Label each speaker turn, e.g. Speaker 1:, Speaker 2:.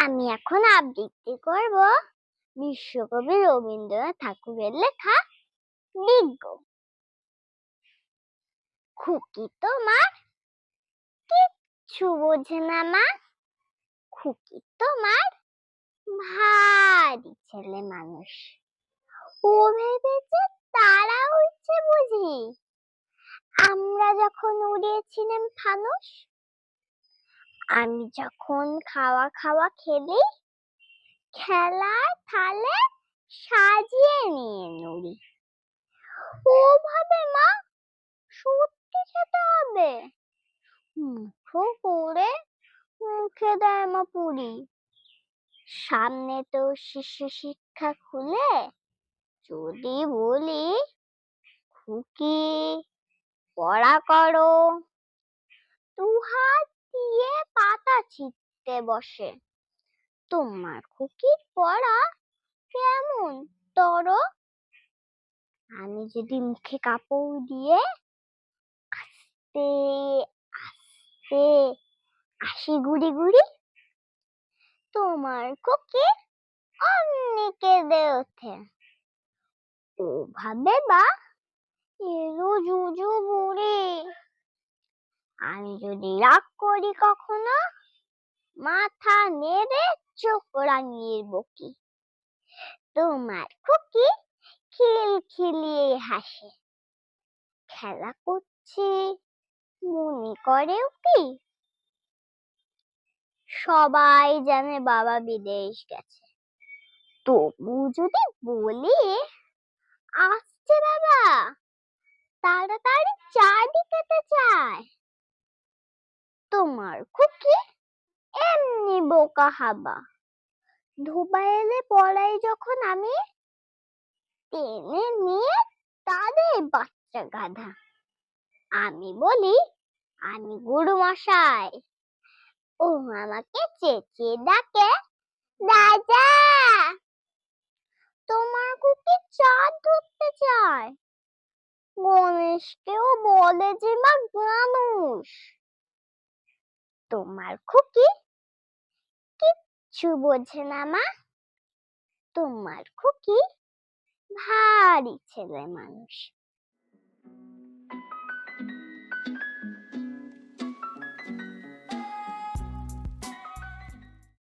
Speaker 1: আমি এখন আবৃত্তি করব বিশ্বকবি রবীন্দ্রনাথ ঠাকুরের লেখা বিজ্ঞ। খুকি তোমার কিচ্ছু বোঝে না মা, খুকি তোমার ভারী ছেলে মানুষ। ও ভেবেছে তারা উঠছে বুঝি আমরা যখন উড়িয়েছিলাম ফানুস। আমি যখন খাওয়া খাওয়া খেলি খেলার থালে সাজিয়ে নিয়ে নুড়ি। ও ভাবে মা সত্যি খেতে হবে, মুখো করে মুখে দেয় মা পুরি। সামনে তো শিশু শিক্ষা খুলে যদি বলি খুকি পড়া করো, দুহাত দিয়ে পাতা ছিঁড়তে বসে। তোমার খুকির পড়া কেমন তর? আমি যদি মুখে কাপড় দিয়ে আস্তে আস্তে আসি গুড়ি গুড়ি, তোমার খুকি অমনি কেঁদে ওঠে। ও ভাবে বা এলো জুজু বুড়ি। আমি যদি রাগ করি কখনো মাথা নেড়ে চোখ রাঙিয়ে বকি। তোমার খুকি খিলখিলিয়ে হাসে। খেলা করছি মনে করেও কি সবাই জানে বাবা বিদেশ গেছে, তবু যদি বলি আসছে বাবা তাড়াতাড়ি চাবি খেতে চায়। তোমার খুকি এমনি বোকা হাবা। ধোবা এলে পড়াই যখন আমি টেনে নিয়ে তাদের বাচ্চা গাধা। আমি বলি আমি গুরু মশাই, ও আমাকে চেঁচিয়ে ডাকে রাজা। তোমার খুকি চাঁদ ধরতে চায়, গণেশকেও বলে যে মা মানুষ। তোমার খুকি কিচ্ছু বোঝে না মা, তোমার খুকি ভারী ছেলে মানুষ।